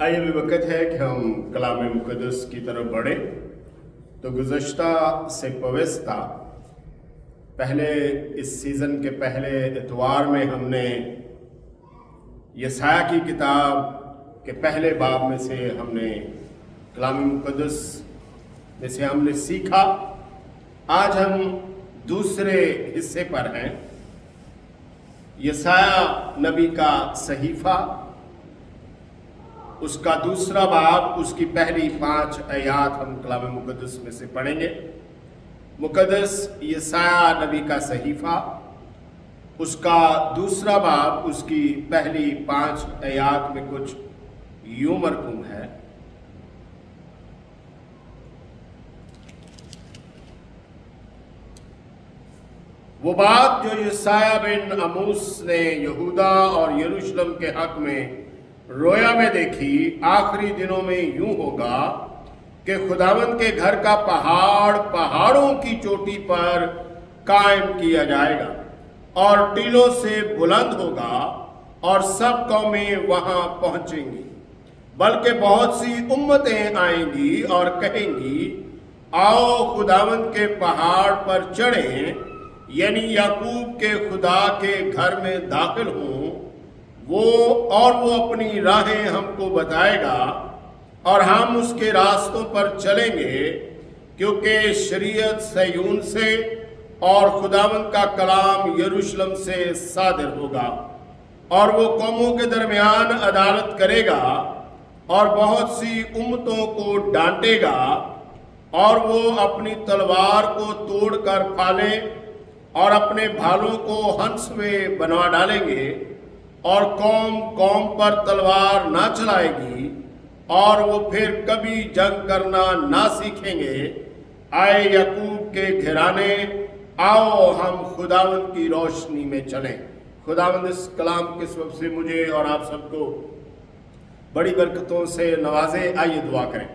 आइए भी वक्त है कि हम कलाम मुक़द्दस की तरफ बढ़ें। तो गुज़श्ता से पविस्ता पहले इस सीज़न के पहले इतवार में हमने यशाया की किताब के पहले बाब में से हमने कलाम मुक़द्दस में से हमने सीखा। आज हम दूसरे हिस्से पर हैं, यशाया नबी का सहीफ़ा, उसका दूसरा बाब, उसकी पहली 5 आयत हम कलाम मुक़द्दस में से पढ़ेंगे। मुक़द्दस यशाया नबी का सहीफ़ा, उसका दूसरा बाब, उसकी पहली 5 आयत में कुछ यूं मरकूम है। वो बात जो यशाया बिन आमोस ने यहूदा और यरूशलेम के हक में रोया में देखी, आखिरी दिनों में यूं होगा कि खुदावंद के घर का पहाड़ पहाड़ों की चोटी पर कायम किया जाएगा और टीलों से बुलंद होगा और सब कौमें वहां पहुंचेंगी। बल्कि बहुत सी उम्मतें आएंगी और कहेंगी, आओ खुदावंद के पहाड़ पर चढ़ें, यानी याकूब के खुदा के घर में दाखिल हों। वो अपनी राहें हमको बताएगा और हम उसके रास्तों पर चलेंगे, क्योंकि शरीयत सयून से और खुदावंद का कलाम यरूशलेम से सादिर होगा। और वो कौमों के दरमियान अदालत करेगा और बहुत सी उम्मतों को डांटेगा, और वो अपनी तलवार को तोड़कर फाले और अपने भालों को हंस में बनवा डालेंगे, और कौम कौम पर तलवार ना चलाएगी और वो फिर कभी जंग करना ना सीखेंगे। आए याकूब के घराने, आओ हम खुदावंद की रोशनी में चलें। खुदावंद इस कलाम के सबब से मुझे और आप सबको बड़ी बरकतों से नवाजे। आइए दुआ करें।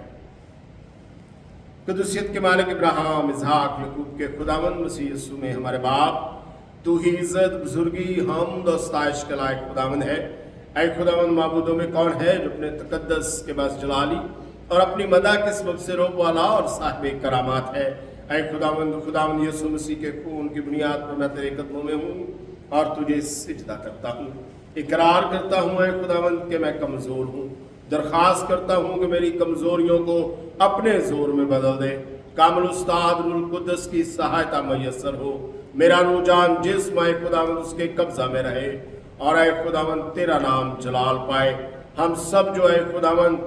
कुदसियत के मालिक इब्राहिम, इसहाक, याकूब के खुदावंद मसीह यीशु में हमारे बाप, तू ही इज्जत, बुजुर्गी, हमद और सताइश के लायक खुदावंद है। ऐ खुदावंद, माबूदों में कौन है जो अपने तकद्दस के बस जलाली और अपनी मदा के सबब से रोब वाला और साहिब करामात है। ऐ खुदावंद यीशु मसीह के खून की बुनियाद पर मैं तेरे कदमों में हूँ और तुझे सिजदा करता हूँ। इकरार करता हूँ ऐ खुदावंद कि मैं कमज़ोर हूँ। दरख्वास्त करता हूँ कि मेरी कमज़ोरियों को अपने जोर में बदल दे। कामिल उस्ताद रूहुल कुद्दस की सहायता मैसर हो। मेरा रुझान जिस्म ऐ खुदावंद उसके कब्जा में रहे और ऐ खुदावंद तेरा नाम जलाल पाए। हम सब जो है खुदावंद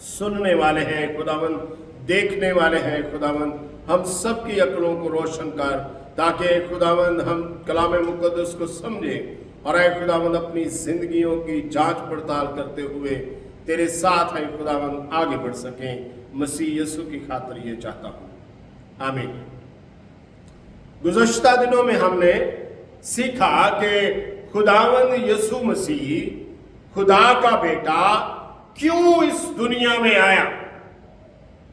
सुनने वाले हैं, खुदावंद देखने वाले हैं, खुदावंद हम सब की अक्लों को रोशन कर, ताकि खुदावंद हम कलाम मुक़द्दस को समझें और ऐ खुदावंद अपनी जिंदगियों की जांच पड़ताल करते हुए तेरे साथ है खुदावंद आगे बढ़ सकें। मसीह यीशु की खातिर ये चाहता हूँ, आमीन। गुज़श्ता दिनों में हमने सीखा कि खुदावंद यीशु मसीह खुदा का बेटा क्यों इस दुनिया में आया,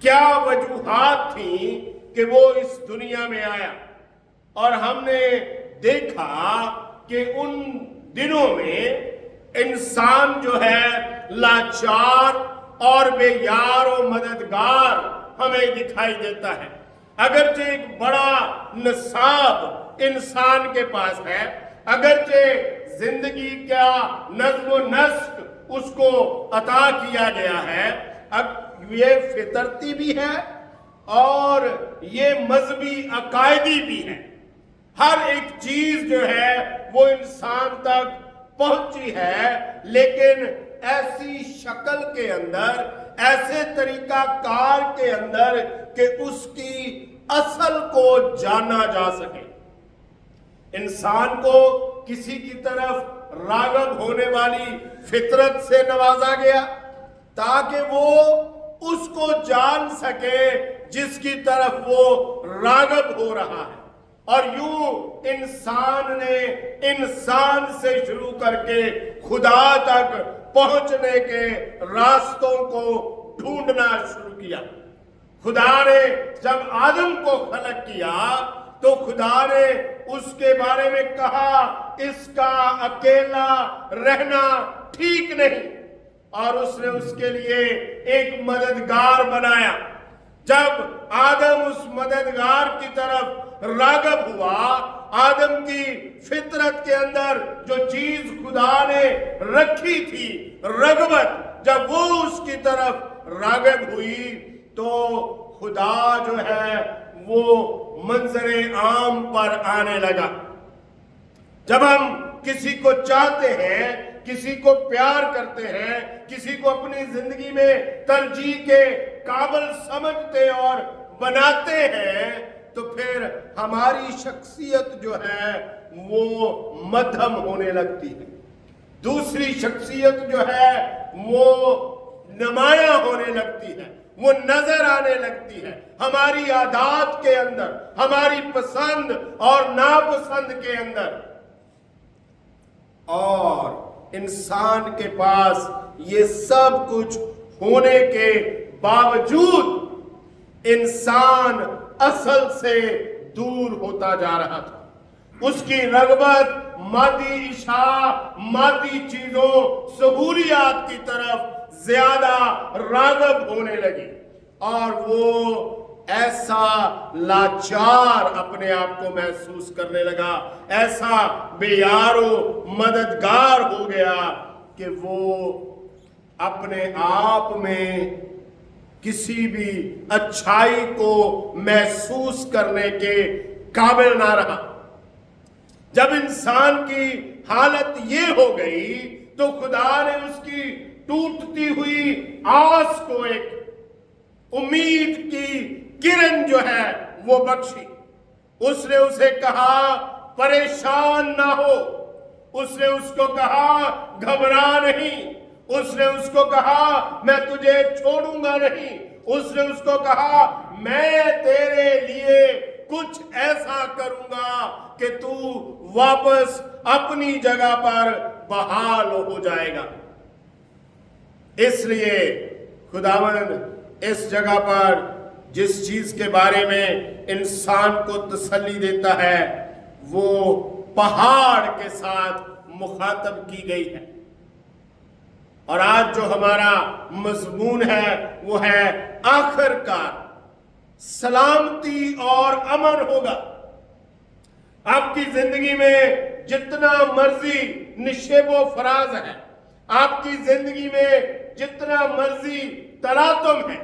क्या वजूहात थी कि वो इस दुनिया में आया। और हमने देखा कि उन दिनों में इंसान जो है लाचार और बेयार और मददगार हमें दिखाई देता है। अगरचे एक बड़ा निसाब इंसान के पास है, अगरचे जिंदगी का नज़्म नस्क उसको अता किया गया है, अब ये फितरती भी है और ये मजहबी अकायदी भी है। हर एक चीज जो है वो इंसान तक पहुंची है, लेकिन ऐसी शक्ल के अंदर, ऐसे तरीका कार के अंदर कि उसकी असल को जाना जा सके। इंसान को किसी की तरफ राग़ब होने वाली फितरत से नवाजा गया ताकि वो उसको जान सके जिसकी तरफ वो राग़ब हो रहा है। और यूं इंसान ने इंसान से शुरू करके खुदा तक पहुंचने के रास्तों को ढूंढना शुरू किया। खुदा ने जब आदम को खलक किया तो खुदा ने उसके बारे में कहा, इसका अकेला रहना ठीक नहीं, اور اس نے اس کے لیے ایک مددگار بنایا۔ جب آدم اس مددگار کی طرف راغب ہوا، آدم کی فطرت کے اندر جو چیز خدا نے رکھی تھی، رغبت، جب وہ اس کی طرف راغب ہوئی تو خدا جو ہے وہ منظر عام پر آنے لگا۔ جب ہم کسی کو چاہتے ہیں، کسی کو پیار کرتے ہیں، کسی کو اپنی زندگی میں ترجیح کے قابل سمجھتے اور بناتے ہیں تو پھر ہماری شخصیت جو ہے وہ مدھم ہونے لگتی ہے، دوسری شخصیت جو ہے وہ نمایاں ہونے لگتی ہے، وہ نظر آنے لگتی ہے ہماری عادات کے اندر، ہماری پسند اور ناپسند کے اندر۔ اور انسان کے پاس یہ سب کچھ ہونے کے باوجود انسان اصل سے دور ہوتا جا رہا تھا۔ اس کی رغبت مادی اشیاء، مادی چیزوں، سہولیات کی طرف زیادہ راغب ہونے لگی، اور وہ ایسا لاچار اپنے آپ کو محسوس کرنے لگا، ایسا بے یار و مددگار ہو گیا کہ وہ اپنے آپ میں کسی بھی اچھائی کو محسوس کرنے کے قابل نہ رہا۔ جب انسان کی حالت یہ ہو گئی تو خدا نے اس کی ٹوٹتی ہوئی آس کو ایک امید کی کرن جو ہے وہ بخشی۔ اس نے اسے کہا پریشان نہ ہو، اس نے اس کو کہا گھبرا نہیں، اس نے اس کو کہا میں تجھے چھوڑوں گا نہیں، اس نے اس کو کہا میں تیرے لیے کچھ ایسا کروں گا کہ تو واپس اپنی جگہ پر بحال ہو جائے گا۔ اس لیے خداوند اس جگہ پر جس چیز کے بارے میں انسان کو تسلی دیتا ہے وہ پہاڑ کے ساتھ مخاطب کی گئی ہے۔ اور آج جو ہمارا مضمون ہے وہ ہے آخر کار سلامتی اور امن ہوگا۔ آپ کی زندگی میں جتنا مرضی نشیب و فراز ہے، آپ کی زندگی میں جتنا مرضی تلاطم ہے،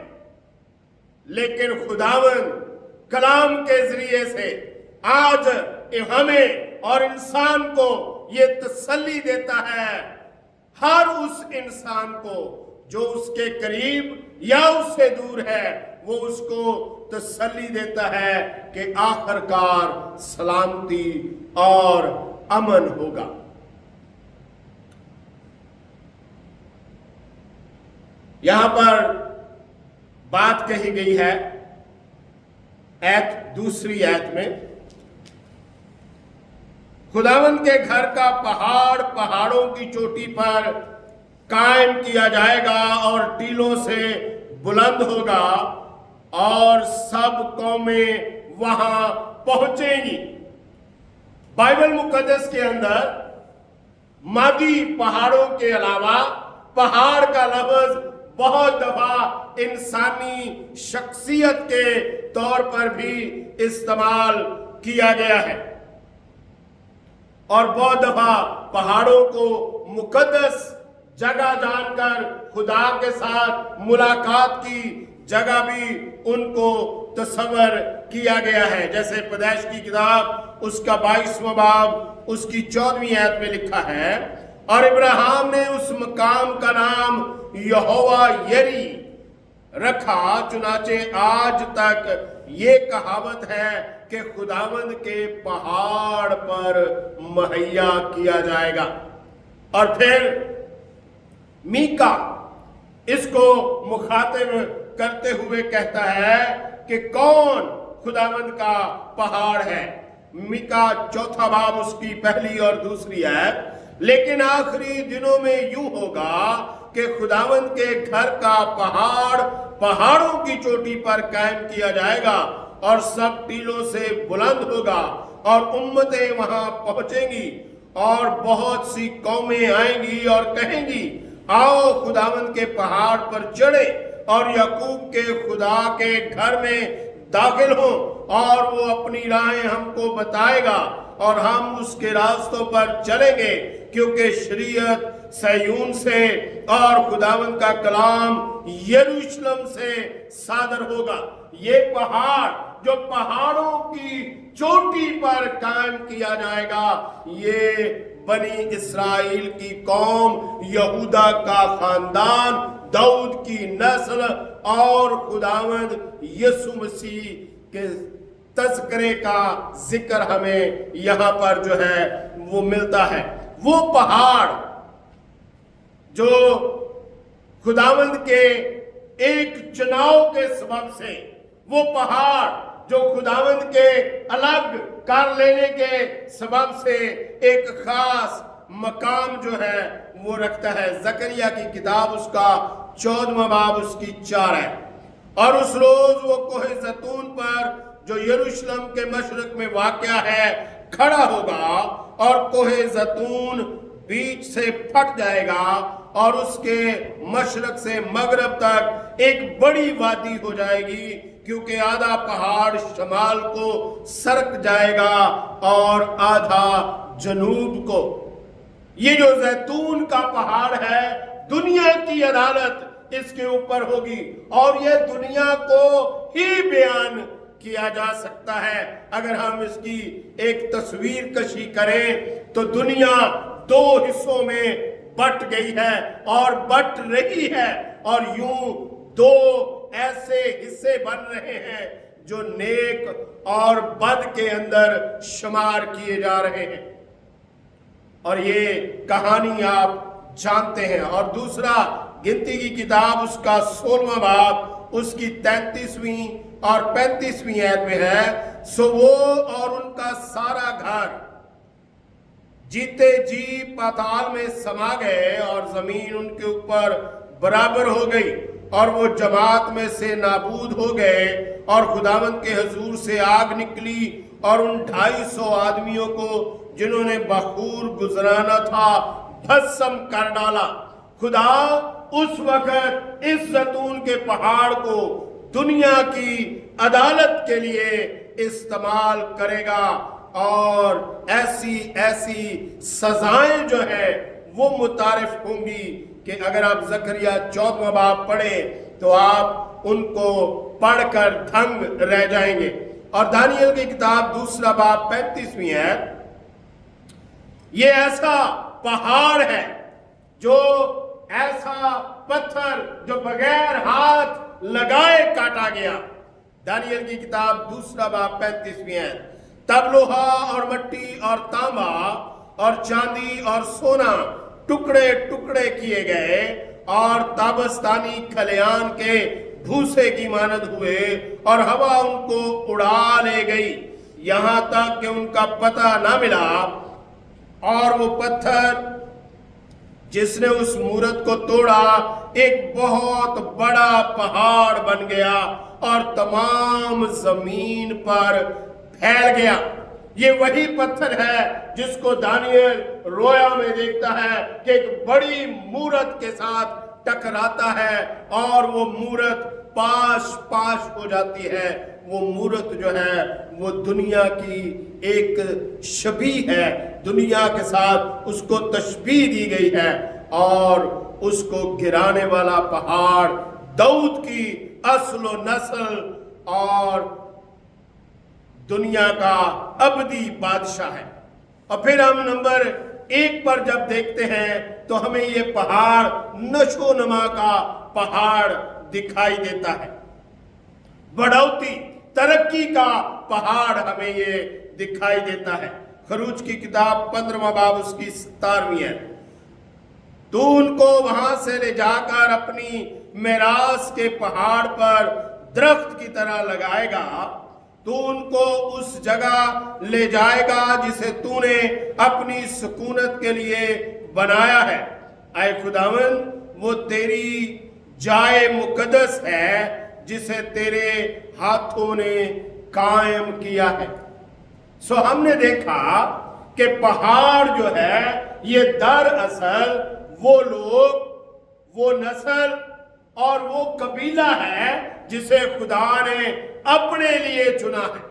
لیکن خداوند کلام کے ذریعے سے آج ہمیں اور انسان کو یہ تسلی دیتا ہے، ہر اس انسان کو جو اس کے قریب یا اس سے دور ہے، وہ اس کو تسلی دیتا ہے کہ آخر کار سلامتی اور امن ہوگا۔ یہاں پر بات کہی گئی ہے دوسری آیت میں، خداوند کے گھر کا پہاڑ پہاڑوں کی چوٹی پر قائم کیا جائے گا اور ٹیلوں سے بلند ہوگا اور سب قومیں وہاں پہنچیں گی۔ بائبل مقدس کے اندر مادی پہاڑوں کے علاوہ پہاڑ کا لفظ بہت دفعہ انسانی شخصیت کے طور پر بھی استعمال کیا گیا ہے، اور بہت دفعہ پہاڑوں کو مقدس جگہ جان کر خدا کے ساتھ ملاقات کی جگہ بھی ان کو تصور کیا گیا ہے۔ جیسے پیدائش کی کتاب اس کا 22واں باب اس کی 14ویں آیت میں لکھا ہے، اور ابراہیم نے اس مقام کا نام یہوہ یری رکھا، چنانچہ آج تک یہ کہاوت ہے کہ خداوند کے پہاڑ پر مہیا کیا جائے گا۔ اور پھر میکا اس کو مخاطب کرتے ہوئے کہتا ہے کہ کون خداوند کا پہاڑ ہے۔ میکا 4 باب اس کی 1 اور 2 آیت، لیکن آخری دنوں میں یوں ہوگا کہ خداوند کے گھر کا پہاڑ پہاڑوں کی چوٹی پر قائم کیا جائے گا اور سب ٹیلوں سے بلند ہوگا اور امتیں وہاں پہنچیں گی، اور بہت سی قومیں آئیں گی اور کہیں گی आओ खुदावंद के पहाड़ पर चढ़े और याकूब के खुदा के घर में दाखिल हो, और वो अपनी राहें हमको बताएगा और हम उसके रास्तों पर चलेंगे, क्योंकि शरीयत सयून से और खुदावंद का कलाम यरूशलेम से सादर होगा। ये पहाड़ जो पहाड़ों की चोटी पर कायम किया जाएगा, ये बनी इस्राएल की कौम, यहूदा का खानदान, दाऊद की नस्ल और खुदावंद यीशु मसीह के तज़किरे का जिक्र हमें यहाँ पर जो है वो मिलता है। वो पहाड़ जो खुदावंद के एक चुनाव के सबब से, वो पहाड़ जो खुदावंद के अलग कर लेने के सबब से एक खास मकाम जो है वो रखता है। जकरिया की किताब उसका 14वां बाब उसकी 4 है। और उस रोज वो कोहे जैतून पर जो यरूशलेम के मशरक में वाक़या है खड़ा होगा, और कोहे जैतून बीच से फट जाएगा और उसके मशरक से मगरब तक एक बड़ी वादी हो जाएगी, क्योंकि आधा पहाड़ शमाल को सरक जाएगा और आधा जनूब को। ये जो जैतून का पहाड़ है, दुनिया की अदालत इसके ऊपर होगी, और ये दुनिया को ही बयान किया जा सकता है। अगर हम इसकी एक तस्वीर कशी करें तो दुनिया 2 हिस्सों में बट गई है और बट रही है, और यूं 2 ऐसे हिस्से बन रहे हैं जो नेक और बद के अंदर शुमार किए जा रहे हैं। और ये कहानी आप जानते हैं। और दूसरा गिनती की किताब उसका 16वां बाब उसकी 33वीं और 35वीं आयत में है, सो वो और उनका सारा घर जीते जी पाताल में समा गए और जमीन उनके ऊपर बराबर हो गई, और वो जमात में से नाबूद हो गए, और खुदावंद के हजूर से आग निकली और उन 250 आदमियों को जिन्होंने बखूर गुजराना था भस्म कर डाला। खुदा उस वक्त इस जैतून के पहाड़ को दुनिया की अदालत के लिए इस्तेमाल करेगा, और ऐसी ऐसी सजाएं जो है वो मुतारिफ होंगी कि अगर आप जकरिया 14वां बाब पढ़े तो आप उनको पढ़कर दंग रह जाएंगे। और दानियल की किताब दूसरा बाब 35वीं है। ये ऐसा पहाड़ है, जो ऐसा पत्थर जो बगैर हाथ लगाए काटा गया। दानियल की किताब दूसरा बाब 35वीं है। तब लोहा और मट्टी और तांबा और चांदी और सोना टुकड़े टुकड़े किए गए, और ताबस्तानी खलियान के भूसे की मानद हुए, और हवा उनको उड़ा ले गई, यहां तक कि उनका पता ना मिला। और वो पत्थर जिसने उस मूरत को तोड़ा एक बहुत बड़ा पहाड़ बन गया और तमाम जमीन पर फैल गया। ये वही पत्थर है जिसको दानियल रोया में देखता है कि एक बड़ी मूरत के साथ टकराता है और वो मूरत पाश पाश हो जाती है। वो मूरत जो है वो दुनिया की एक शबी है, दुनिया के साथ उसको तशबीह दी गई है, और उसको गिराने वाला पहाड़ दाऊद की अस्ल व नस्ल और दुनिया का अबदी बादशाह है। और फिर हम नंबर 1 पर जब देखते हैं तो हमें ये पहाड़ नशो नमा का पहाड़ दिखाई देता है, बढ़ोतरी तरक्की का पहाड़ हमें ये दिखाई देता है। खरूज की किताब 15वां बाब उसकी 17वीं है। तू उनको वहां से ले जाकर अपनी मेरास के पहाड़ पर दरख्त की तरह लगाएगा, तू उनको उस जगह ले जाएगा जिसे तूने अपनी सुकूनत के लिए बनाया है। ऐ खुदावन, वो तेरी जाए मुकद्दस है जिसे तेरे हाथों ने कायम किया है। सो हमने देखा कि पहाड़ जो है ये दरअसल वो लोग وہ نسل اور وہ قبیلہ ہے جسے خدا نے اپنے لیے چنا ہے،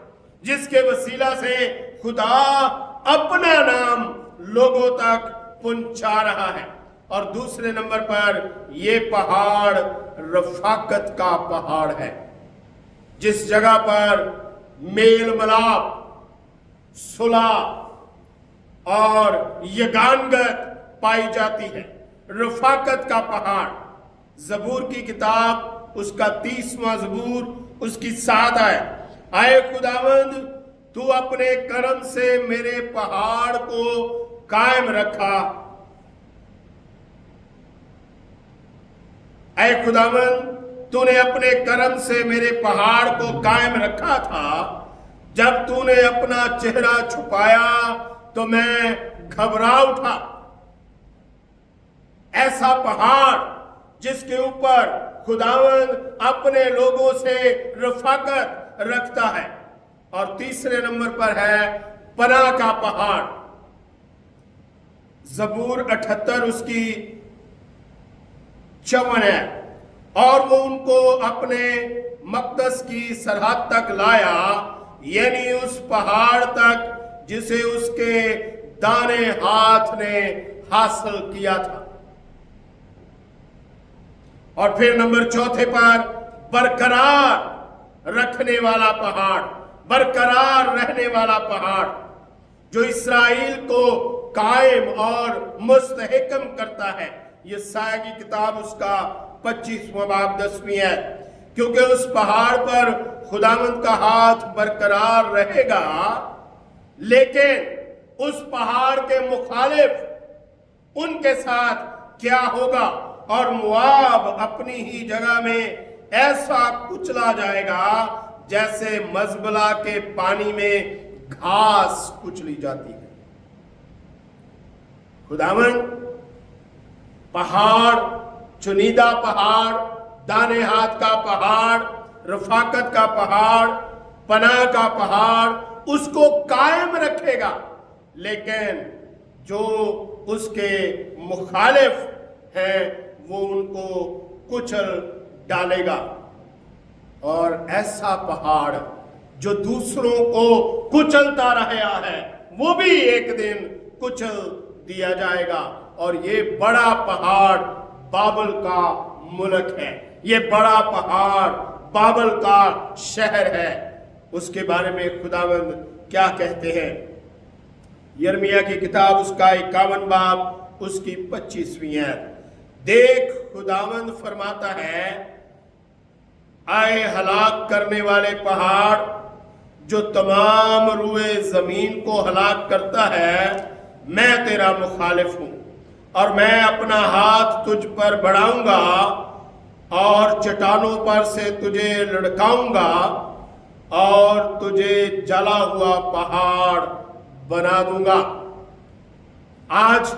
جس کے وسیلہ سے خدا اپنا نام لوگوں تک پہنچا رہا ہے۔ اور دوسرے نمبر پر یہ پہاڑ رفاقت کا پہاڑ ہے، جس جگہ پر میل ملاپ، صلح اور یگانگت پائی جاتی ہے۔ رفاقت کا پہاڑ، زبور کی کتاب اس کا 30واں زبور اس کی 7 ہے۔ اے خداوند، تو اپنے کرم سے میرے پہاڑ کو قائم رکھا۔ اے خداوند، تو نے اپنے کرم سے میرے پہاڑ کو قائم رکھا تھا۔ جب تو نے اپنا چہرہ چھپایا تو میں گھبرا اٹھا۔ ایسا پہاڑ جس کے اوپر خداوند اپنے لوگوں سے رفاقت رکھتا ہے۔ اور تیسرے نمبر پر ہے پناہ کا پہاڑ۔ زبور 78 اس کی 54 ہے۔ اور وہ ان کو اپنے مقدس کی سرحد تک لایا، یعنی اس پہاڑ تک جسے اس کے دانے ہاتھ نے حاصل کیا تھا۔ اور پھر نمبر 4 پر برقرار رکھنے والا پہاڑ، برقرار رہنے والا پہاڑ جو اسرائیل کو قائم اور مستحکم کرتا ہے۔ یہ یسایا کی کتاب اس کا 25واں باب 10ویں ہے۔ کیونکہ اس پہاڑ پر خداوند کا ہاتھ برقرار رہے گا، لیکن اس پہاڑ کے مخالف ان کے ساتھ کیا ہوگا؟ اور مواب اپنی ہی جگہ میں ایسا کچلا جائے گا جیسے مزبلہ کے پانی میں گھاس کچلی جاتی ہے۔ خداوند پہاڑ، چنیدہ پہاڑ، دانے ہاتھ کا پہاڑ، رفاقت کا پہاڑ، پناہ کا پہاڑ اس کو قائم رکھے گا، لیکن جو اس کے مخالف ہیں وہ ان کو کچل ڈالے گا۔ اور ایسا پہاڑ جو دوسروں کو کچلتا رہا ہے وہ بھی ایک دن کچل دیا جائے گا۔ اور یہ بڑا پہاڑ بابل کا ملک ہے، یہ بڑا پہاڑ بابل کا شہر ہے۔ اس کے بارے میں خداوند کیا کہتے ہیں؟ یرمیہ کی کتاب اس کا 51 باب اس کی 25ویں ہے۔ دیکھ، خداوند فرماتا ہے، اے ہلاک کرنے والے پہاڑ جو تمام روئے زمین کو ہلاک کرتا ہے، میں تیرا مخالف ہوں اور میں اپنا ہاتھ تجھ پر بڑھاؤں گا اور چٹانوں پر سے تجھے لڑکاؤں گا اور تجھے جلا ہوا پہاڑ بنا دوں گا۔ آج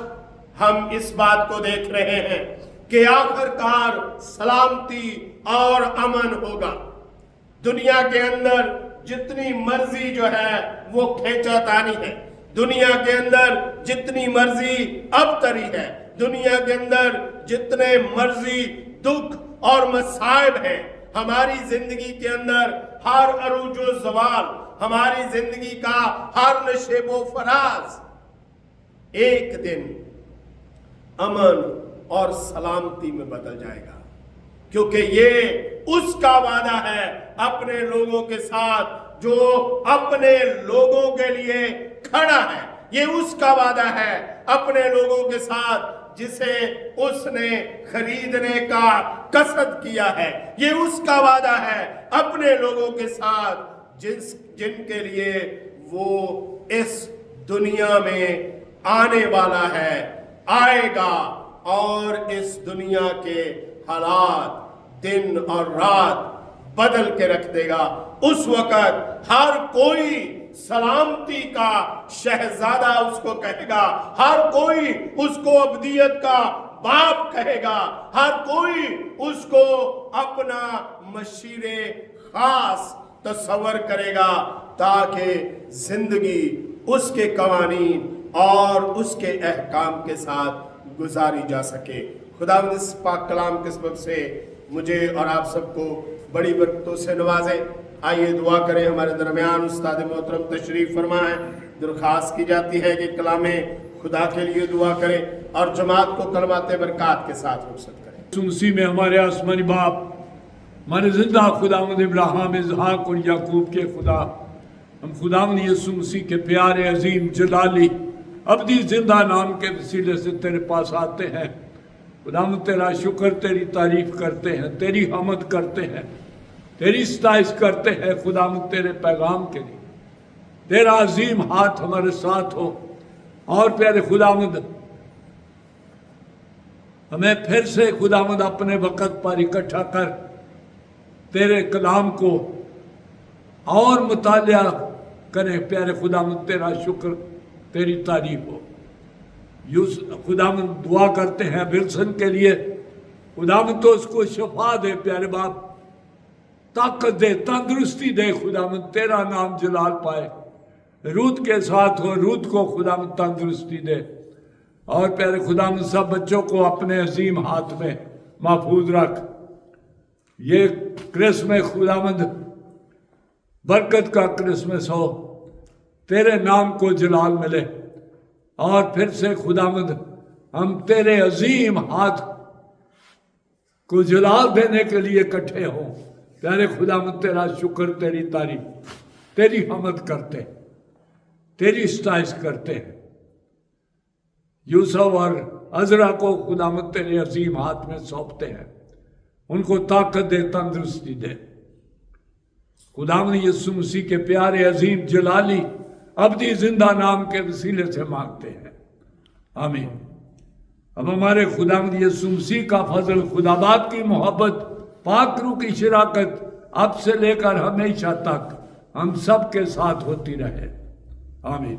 ہم اس بات کو دیکھ رہے ہیں کہ آخر کار سلامتی اور امن ہوگا۔ دنیا کے اندر جتنی مرضی جو ہے وہ کھینچا تانی ہے، دنیا کے اندر جتنی مرضی ابتری ہے، دنیا کے اندر جتنے مرضی دکھ اور مصائب ہیں، ہماری زندگی کے اندر ہر عروج و زوال، ہماری زندگی کا ہر نشیب و فراز ایک دن امن اور سلامتی میں بدل جائے گا، کیونکہ یہ اس کا وعدہ ہے اپنے لوگوں کے ساتھ جو اپنے لوگوں کے لیے کھڑا ہے۔ یہ اس کا وعدہ ہے اپنے لوگوں کے ساتھ جسے اس نے خریدنے کا قصد کیا ہے۔ یہ اس کا وعدہ ہے اپنے لوگوں کے ساتھ جن کے لیے وہ اس دنیا میں آنے والا ہے، آئے گا اور اس دنیا کے حالات دن اور رات بدل کے رکھ دے گا۔ اس وقت ہر کوئی سلامتی کا شہزادہ اس کو کہے گا، ہر کوئی اس کو ابدیت کا باپ کہے گا، ہر کوئی اس کو اپنا مشیر خاص تصور کرے گا، تاکہ زندگی اس کے قوانین اور اس کے احکام کے ساتھ گزاری جا سکے۔ खुदावंद इस पाक कलाम के सबब से मुझे और आप सबको बड़ी बरकतों से नवाजे। आइए दुआ करें। हमारे दरमियान उस्ताद मोहतरम तशरीफ फरमा है। दरख्वास्त की जाती है कि कलाम खुदा के लिए दुआ करें और जमात को कलमात बरकत के साथ रुखसत करें। मसीह में हमारे आसमानी बाप, हमारे जिंदा खुदावंद इब्राहिम, इसहाक और याकूब के खुदा, हम खुदावंद यीशु मसीह के प्यारे अजीम जलाली अब्दी जिंदा नाम के वसीले से तेरे पास आते हैं। खुदावंद तेरा शुक्र, तेरी तारीफ करते हैं, तेरी हमद करते हैं, तेरी सताइश करते हैं। खुदावंद तेरे पैगाम के लिए तेरा अजीम हाथ हमारे साथ हो। और प्यारे खुदावंद, हमें फिर से खुदावंद अपने वक़्त पर इकट्ठा कर तेरे कलाम को और मुतालिया करें। प्यारे खुदावंद तेरा शुक्र, तेरी तारीफ हो। खुदावंद दुआ करते हैं विल्सन के लिए। खुदावंद तो उसको शफा दे प्यारे बाप, ताकत दे, तंदुरुस्ती दे। खुदावंद तेरा नाम जलाल पाए। रूत के साथ हो, रूत को खुदावंद तंदुरुस्ती दे। और प्यारे खुदावंद सब बच्चों को अपने अजीम हाथ में महफूज रख। ये क्रिसमस खुदावंद बरकत का क्रिसमस हो, तेरे नाम को जलाल मिले। और फिर से खुदावंद हम तेरे अजीम हाथ को जलाल देने के लिए इकट्ठे हों। प्यारे खुदावंद तेरा शुक्र, तेरी तारीफ, तेरी हमद करते हैं, तेरी सताइश करते हैं। यूसुफ और अजरा को खुदावंद तेरे अजीम हाथ में सौंपते हैं। उनको ताकत दे, तंदुरुस्ती दे। खुदावंद यीशु मसीह के प्यारे अजीम जलाली अब्दी जिंदा नाम के वसीले से मांगते हैं, आमीन। अब हमारे खुदावंद यीशु मसीह का फजल, खुदाबाद की मोहब्बत, पाक रूह की शराकत अब से लेकर हमेशा तक हम सब के साथ होती रहे, आमीन।